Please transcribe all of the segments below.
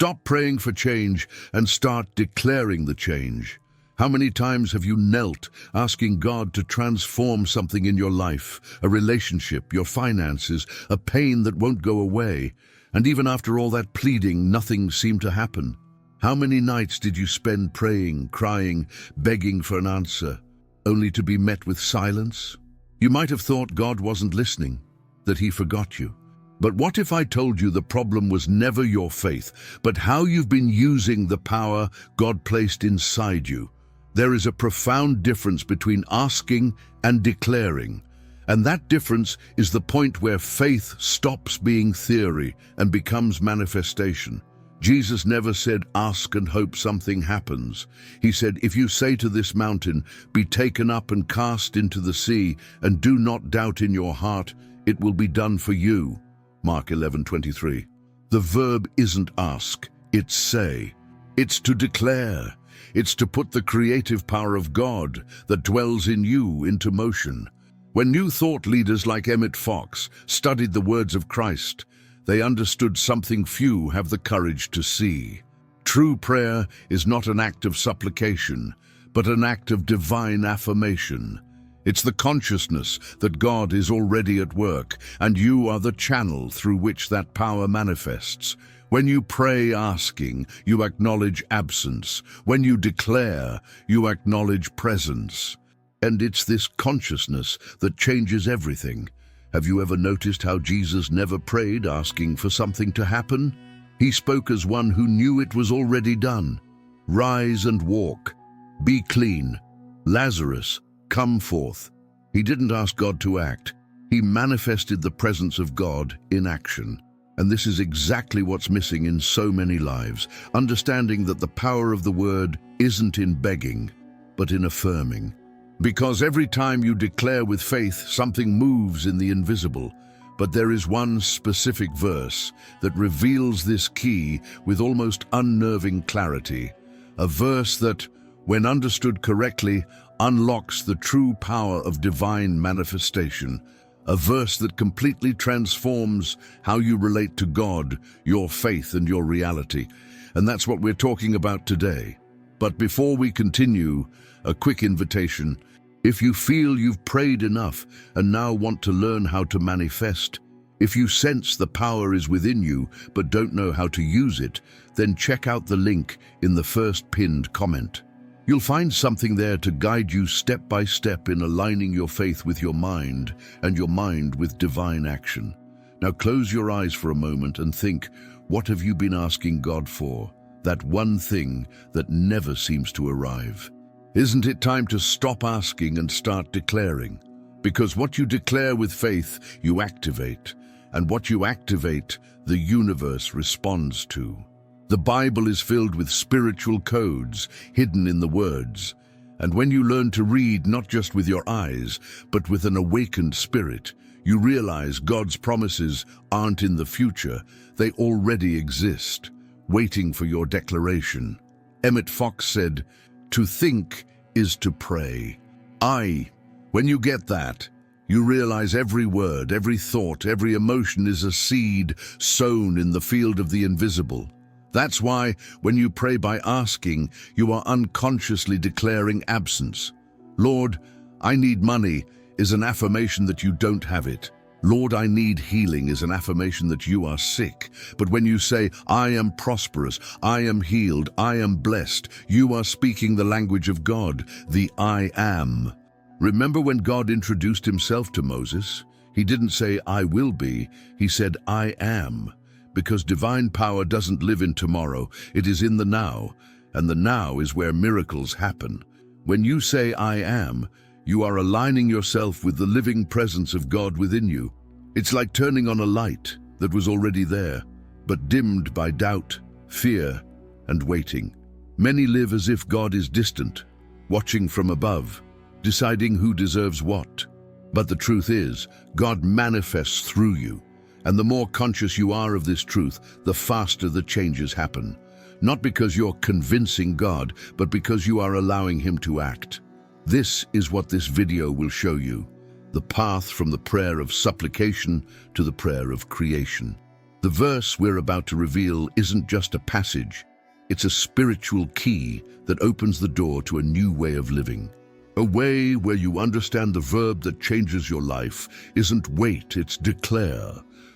Stop praying for change and start declaring the change. How many times have you knelt asking God to transform something in your life, a relationship, your finances, a pain that won't go away, and even after all that pleading, nothing seemed to happen? How many nights did you spend praying, crying, begging for an answer, only to be met with silence? You might have thought God wasn't listening, that He forgot you. But what if I told you the problem was never your faith, but how you've been using the power God placed inside you? There is a profound difference between asking and declaring, and that difference is the point where faith stops being theory and becomes manifestation. Jesus never said, "Ask and hope something happens." He said, "If you say to this mountain, 'Be taken up and cast into the sea,' and do not doubt in your heart, it will be done for you." Mark 11:23. The verb isn't ask, it's say. It's to declare. It's to put the creative power of God that dwells in you into motion. When New Thought leaders like Emmett Fox studied the words of Christ, they understood something few have the courage to see. True prayer is not an act of supplication, but an act of divine affirmation. It's the consciousness that God is already at work, and you are the channel through which that power manifests. When you pray asking, you acknowledge absence. When you declare, you acknowledge presence. And it's this consciousness that changes everything. Have you ever noticed how Jesus never prayed asking for something to happen? He spoke as one who knew it was already done. Rise and walk. Be clean. Lazarus, come forth. He didn't ask God to act. He manifested the presence of God in action. And this is exactly what's missing in so many lives, understanding that the power of the word isn't in begging, but in affirming. Because every time you declare with faith, something moves in the invisible. But there is one specific verse that reveals this key with almost unnerving clarity. A verse that, when understood correctly, unlocks the true power of divine manifestation. A verse that completely transforms how you relate to God, your faith, and your reality. And that's what we're talking about today. But before we continue, a quick invitation. If you feel you've prayed enough and now want to learn how to manifest, if you sense the power is within you but don't know how to use it, then check out the link in the first pinned comment. You'll find something there to guide you step by step in aligning your faith with your mind and your mind with divine action. Now close your eyes for a moment and think, what have you been asking God for? That one thing that never seems to arrive. Isn't it time to stop asking and start declaring? Because what you declare with faith, you activate. And what you activate, the universe responds to. The Bible is filled with spiritual codes hidden in the words. And when you learn to read not just with your eyes, but with an awakened spirit, you realize God's promises aren't in the future, they already exist, waiting for your declaration. Emmett Fox said, "To think is to pray." When you get that, you realize every word, every thought, every emotion is a seed sown in the field of the invisible. That's why, when you pray by asking, you are unconsciously declaring absence. "Lord, I need money," is an affirmation that you don't have it. "Lord, I need healing," is an affirmation that you are sick. But when you say, "I am prosperous, I am healed, I am blessed," you are speaking the language of God, the I am. Remember when God introduced himself to Moses? He didn't say, "I will be," he said, "I am." Because divine power doesn't live in tomorrow, it is in the now, and the now is where miracles happen. When you say, "I am," you are aligning yourself with the living presence of God within you. It's like turning on a light that was already there, but dimmed by doubt, fear, and waiting. Many live as if God is distant, watching from above, deciding who deserves what. But the truth is, God manifests through you. And the more conscious you are of this truth, the faster the changes happen. Not because you're convincing God, but because you are allowing him to act. This is what this video will show you. The path from the prayer of supplication to the prayer of creation. The verse we're about to reveal isn't just a passage, it's a spiritual key that opens the door to a new way of living. A way where you understand the verb that changes your life isn't wait, it's declare.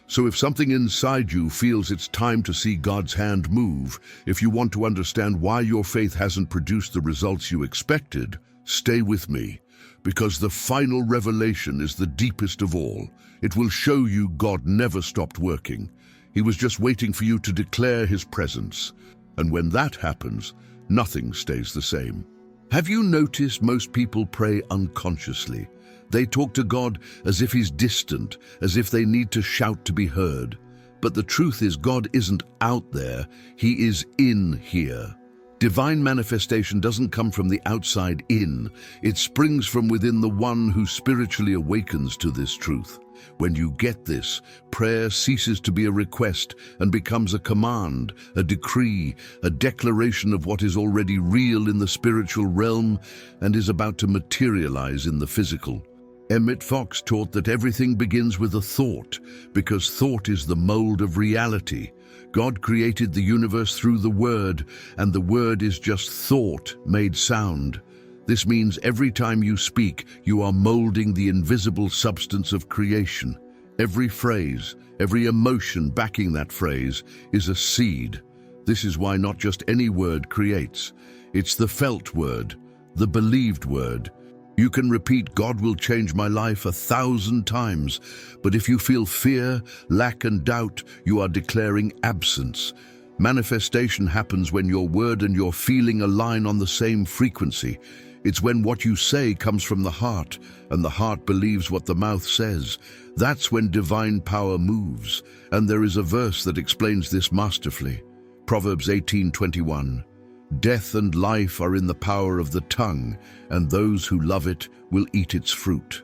So if something inside you feels it's time to see God's hand move, if you want to understand why your faith hasn't produced the results you expected, stay with me, because the final revelation is the deepest of all. It will show you God never stopped working. He was just waiting for you to declare His presence. And when that happens, nothing stays the same. Have you noticed most people pray unconsciously? They talk to God as if He's distant, as if they need to shout to be heard. But the truth is, God isn't out there, He is in here. Divine manifestation doesn't come from the outside in, it springs from within the one who spiritually awakens to this truth. When you get this, prayer ceases to be a request and becomes a command, a decree, a declaration of what is already real in the spiritual realm and is about to materialize in the physical. Emmett Fox taught that everything begins with a thought, because thought is the mold of reality. God created the universe through the Word, and the Word is just thought made sound. This means every time you speak, you are molding the invisible substance of creation. Every phrase, every emotion backing that phrase is a seed. This is why not just any word creates. It's the felt word, the believed word. You can repeat, God will change my life 1,000 times, but if you feel fear, lack and doubt, you are declaring absence. Manifestation happens when your word and your feeling align on the same frequency. It's when what you say comes from the heart, and the heart believes what the mouth says. That's when divine power moves, and there is a verse that explains this masterfully. Proverbs 18:21. Death and life are in the power of the tongue, and those who love it will eat its fruit.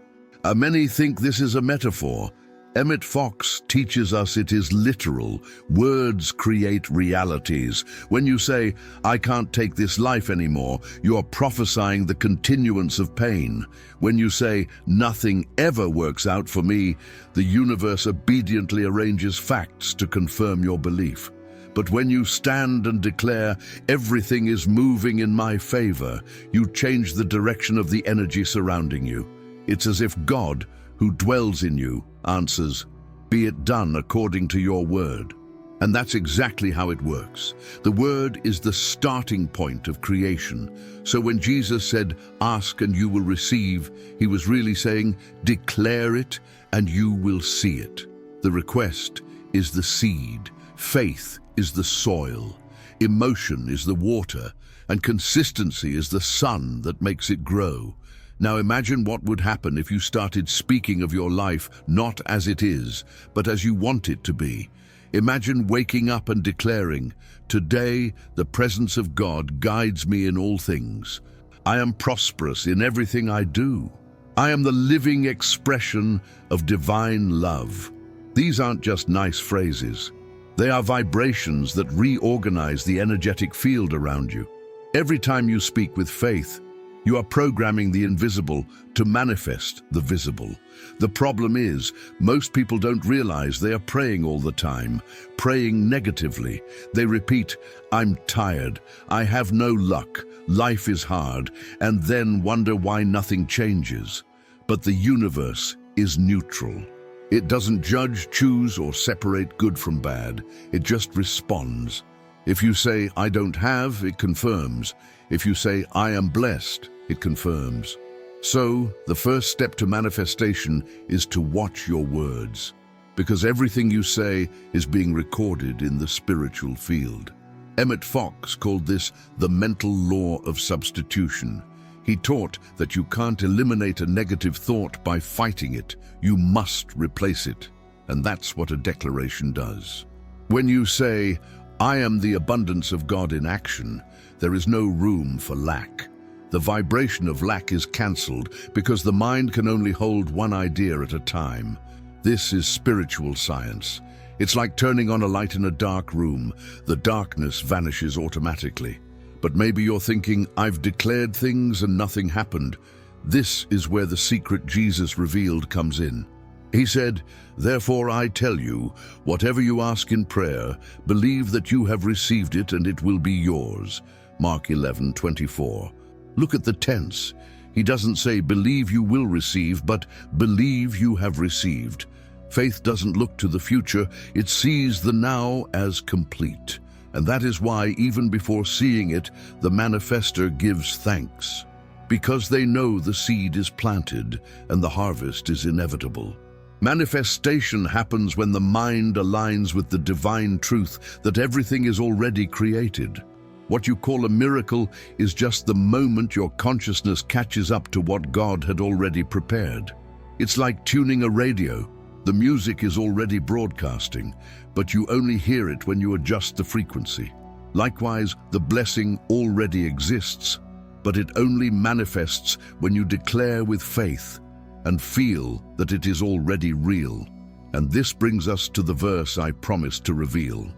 Many think this is a metaphor. Emmett Fox teaches us it is literal. Words create realities. When you say, I can't take this life anymore, you're prophesying the continuance of pain. When you say, nothing ever works out for me, the universe obediently arranges facts to confirm your belief. But when you stand and declare, everything is moving in my favor, you change the direction of the energy surrounding you. It's as if God, who dwells in you, answers, be it done according to your word. And that's exactly how it works. The word is the starting point of creation. So when Jesus said, ask and you will receive, he was really saying, declare it and you will see it. The request is the seed, faith is the soil, emotion is the water, and consistency is the sun that makes it grow. Now imagine what would happen if you started speaking of your life not as it is, but as you want it to be. Imagine waking up and declaring, today the presence of God guides me in all things. I am prosperous in everything I do. I am the living expression of divine love. These aren't just nice phrases. They are vibrations that reorganize the energetic field around you. Every time you speak with faith, you are programming the invisible to manifest the visible. The problem is, most people don't realize they are praying all the time, praying negatively. They repeat, I'm tired, I have no luck, life is hard, and then wonder why nothing changes. But the universe is neutral. It doesn't judge, choose, or separate good from bad. It just responds. If you say, I don't have, it confirms. If you say, I am blessed, it confirms. So, the first step to manifestation is to watch your words, because everything you say is being recorded in the spiritual field. Emmett Fox called this the mental law of substitution. He taught that you can't eliminate a negative thought by fighting it. You must replace it. And that's what a declaration does. When you say, I am the abundance of God in action, there is no room for lack. The vibration of lack is cancelled because the mind can only hold one idea at a time. This is spiritual science. It's like turning on a light in a dark room. The darkness vanishes automatically. But maybe you're thinking, I've declared things and nothing happened. This is where the secret Jesus revealed comes in. He said, "Therefore I tell you, whatever you ask in prayer, believe that you have received it and it will be yours." Mark 11:24. Look at the tense. He doesn't say believe you will receive, but believe you have received. Faith doesn't look to the future, it sees the now as complete. And that is why, even before seeing it, the manifester gives thanks. Because they know the seed is planted and the harvest is inevitable. Manifestation happens when the mind aligns with the divine truth that everything is already created. What you call a miracle is just the moment your consciousness catches up to what God had already prepared. It's like tuning a radio. The music is already broadcasting, but you only hear it when you adjust the frequency. Likewise, the blessing already exists, but it only manifests when you declare with faith and feel that it is already real. And this brings us to the verse I promised to reveal.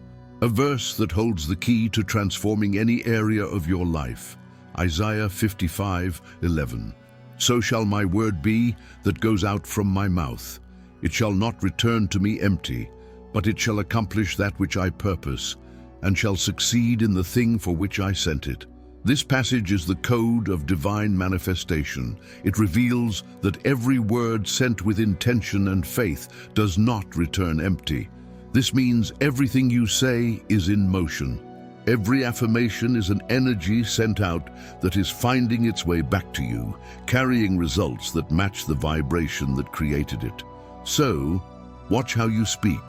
A verse that holds the key to transforming any area of your life. Isaiah 55:11. So shall my word be that goes out from my mouth. It shall not return to me empty, but it shall accomplish that which I purpose, and shall succeed in the thing for which I sent it. This passage is the code of divine manifestation. It reveals that every word sent with intention and faith does not return empty. This means everything you say is in motion. Every affirmation is an energy sent out that is finding its way back to you, carrying results that match the vibration that created it. So, watch how you speak.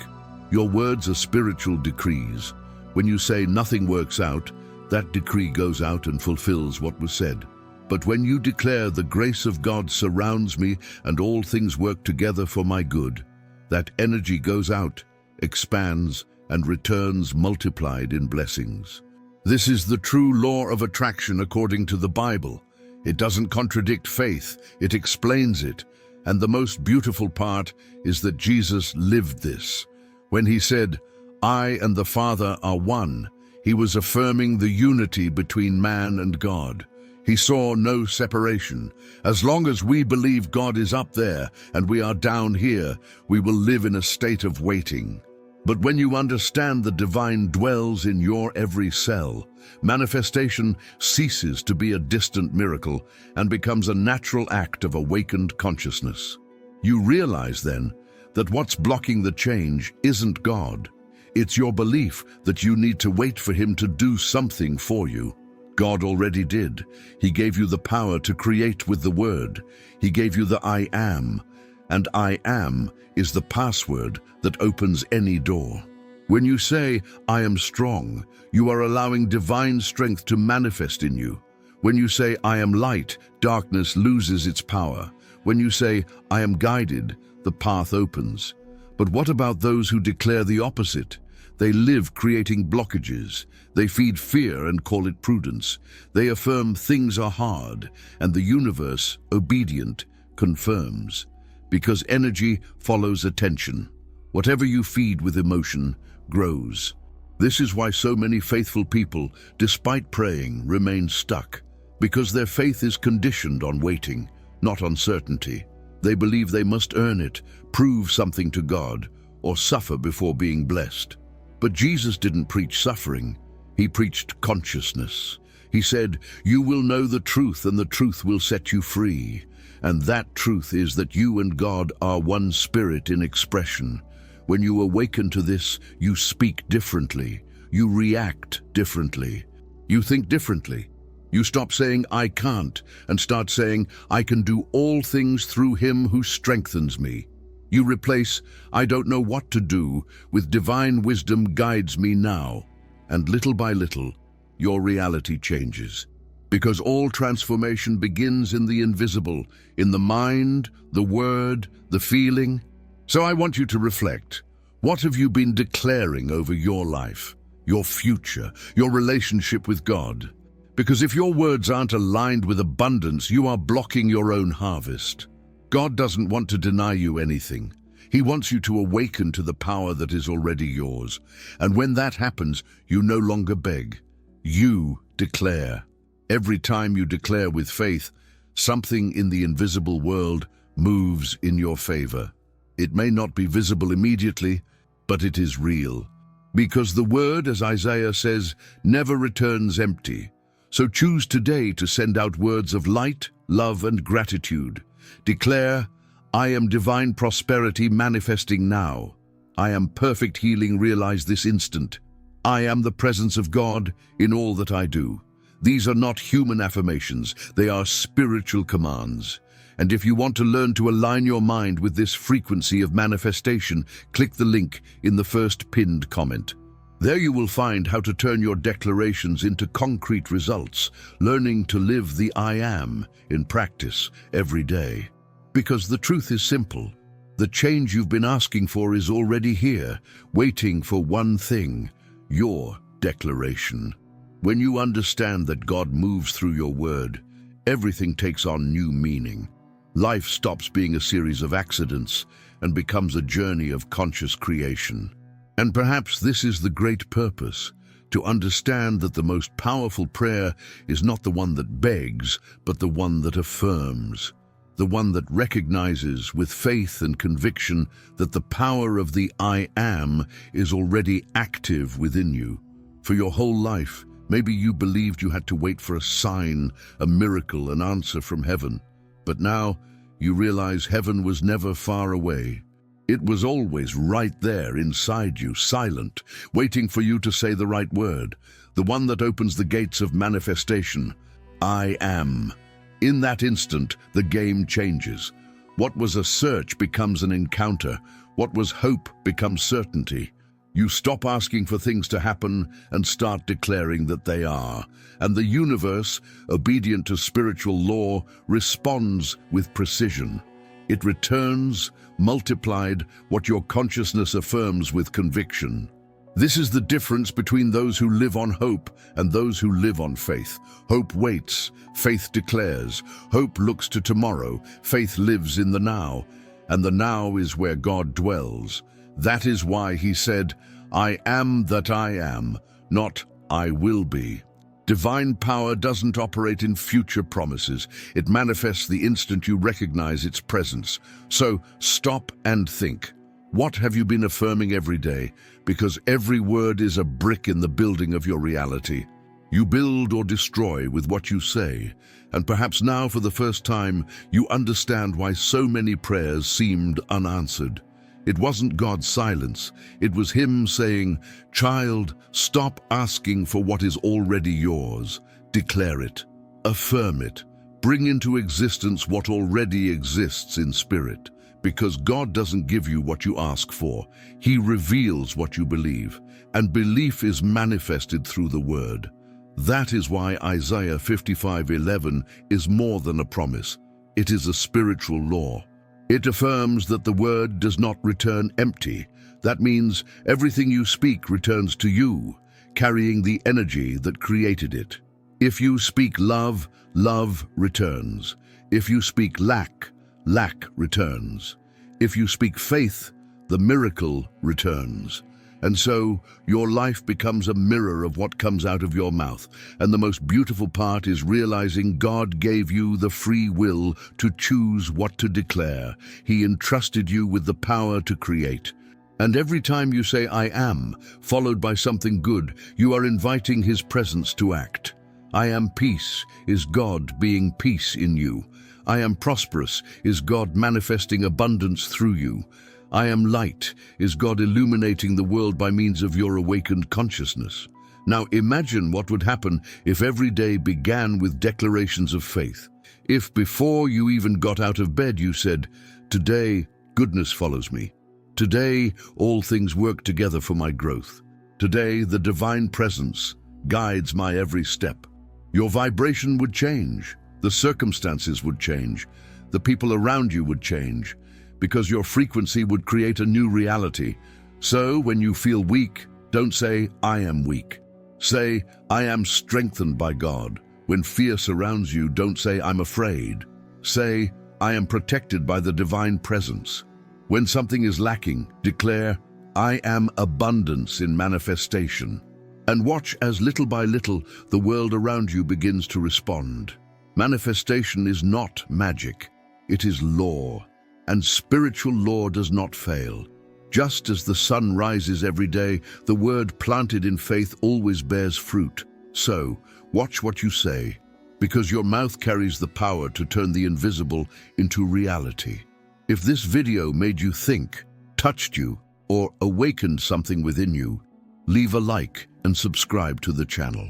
Your words are spiritual decrees. When you say nothing works out, that decree goes out and fulfills what was said. But when you declare the grace of God surrounds me and all things work together for my good, that energy goes out, expands, and returns multiplied in blessings. This is the true law of attraction according to the Bible. It doesn't contradict faith, it explains it. And the most beautiful part is that Jesus lived this. When he said, "I and the Father are one," he was affirming the unity between man and God. He saw no separation. As long as we believe God is up there and we are down here, we will live in a state of waiting. But when you understand the divine dwells in your every cell, manifestation ceases to be a distant miracle and becomes a natural act of awakened consciousness. You realize then that what's blocking the change isn't God. It's your belief that you need to wait for him to do something for you. God already did. He gave you the power to create with the word. He gave you the I am, and I am is the password that opens any door. When you say, "I am strong," you are allowing divine strength to manifest in you. When you say, "I am light," darkness loses its power. When you say, "I am guided," the path opens. But what about those who declare the opposite? They live creating blockages. They feed fear and call it prudence. They affirm things are hard, and the universe, obedient, confirms. Because energy follows attention. Whatever you feed with emotion grows. This is why so many faithful people, despite praying, remain stuck. Because their faith is conditioned on waiting, not on certainty. They believe they must earn it, prove something to God, or suffer before being blessed. But Jesus didn't preach suffering. He preached consciousness. He said, "You will know the truth, and the truth will set you free." And that truth is that you and God are one spirit in expression. When you awaken to this, you speak differently. You react differently. You think differently. You stop saying, "I can't," and start saying, "I can do all things through him who strengthens me." You replace, "I don't know what to do," with "Divine wisdom guides me now." And little by little, your reality changes. Because all transformation begins in the invisible, in the mind, the word, the feeling. So I want you to reflect. What have you been declaring over your life, your future, your relationship with God? Because if your words aren't aligned with abundance, you are blocking your own harvest. God doesn't want to deny you anything. He wants you to awaken to the power that is already yours. And when that happens, you no longer beg. You declare. Every time you declare with faith, something in the invisible world moves in your favor. It may not be visible immediately, but it is real. Because the word, as Isaiah says, never returns empty. So choose today to send out words of light, love, and gratitude. Declare, I am divine prosperity manifesting now. I am perfect healing realized this instant. I am the presence of God in all that I do. These are not human affirmations, they are spiritual commands. And if you want to learn to align your mind with this frequency of manifestation, click the link in the first pinned comment. There you will find how to turn your declarations into concrete results, learning to live the I am in practice every day. Because the truth is simple. The change you've been asking for is already here, waiting for one thing, your declaration. When you understand that God moves through your word, everything takes on new meaning. Life stops being a series of accidents and becomes a journey of conscious creation. And perhaps this is the great purpose, to understand that the most powerful prayer is not the one that begs, but the one that affirms. The one that recognizes with faith and conviction that the power of the I am is already active within you. For your whole life, maybe you believed you had to wait for a sign, a miracle, an answer from heaven. But now you realize heaven was never far away. It was always right there inside you, silent, waiting for you to say the right word, the one that opens the gates of manifestation. I am. In that instant, the game changes. What was a search becomes an encounter. What was hope becomes certainty. You stop asking for things to happen and start declaring that they are. And the universe, obedient to spiritual law, responds with precision. It returns, multiplied, what your consciousness affirms with conviction. This is the difference between those who live on hope and those who live on faith. Hope waits, faith declares. Hope looks to tomorrow, faith lives in the now. And the now is where God dwells. That is why he said, I am that I am, not I will be. Divine power doesn't operate in future promises. It manifests the instant you recognize its presence. So stop and think. What have you been affirming every day? Because every word is a brick in the building of your reality. You build or destroy with what you say. And perhaps now for the first time, you understand why so many prayers seemed unanswered. It wasn't God's silence. It was him saying, child, stop asking for what is already yours. Declare it. Affirm it. Bring into existence what already exists in spirit. Because God doesn't give you what you ask for. He reveals what you believe. And belief is manifested through the word. That is why Isaiah 55:11 is more than a promise. It is a spiritual law. It affirms that the word does not return empty. That means everything you speak returns to you, carrying the energy that created it. If you speak love, love returns. If you speak lack, lack returns. If you speak faith, the miracle returns. And so, your life becomes a mirror of what comes out of your mouth. And the most beautiful part is realizing God gave you the free will to choose what to declare. He entrusted you with the power to create. And every time you say, I am, followed by something good, you are inviting his presence to act. I am peace is God being peace in you. I am prosperous is God manifesting abundance through you. I am light is God illuminating the world by means of your awakened consciousness. Now imagine what would happen if every day began with declarations of faith. If before you even got out of bed you said, today goodness follows me. Today all things work together for my growth. Today the divine presence guides my every step. Your vibration would change. The circumstances would change. The people around you would change. Because your frequency would create a new reality. So when you feel weak, don't say, I am weak. Say, I am strengthened by God. When fear surrounds you, don't say, I'm afraid. Say, I am protected by the divine presence. When something is lacking, declare, I am abundance in manifestation. And watch as little by little the world around you begins to respond. Manifestation is not magic. It is law. and spiritual law does not fail. Just as the sun rises every day, the word planted in faith always bears fruit. So, watch what you say, because your mouth carries the power to turn the invisible into reality. If this video made you think, touched you, or awakened something within you, leave a like and subscribe to the channel.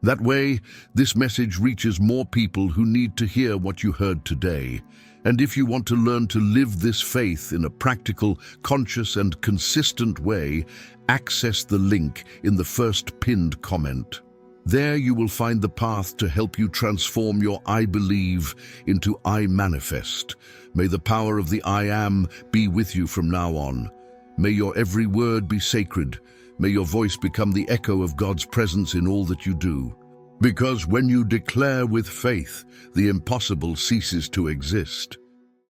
That way, this message reaches more people who need to hear what you heard today. And if you want to learn to live this faith in a practical, conscious, and consistent way, access the link in the first pinned comment. There you will find the path to help you transform your I believe into I manifest. May the power of the I am be with you from now on. May your every word be sacred. May your voice become the echo of God's presence in all that you do. Because when you declare with faith, the impossible ceases to exist.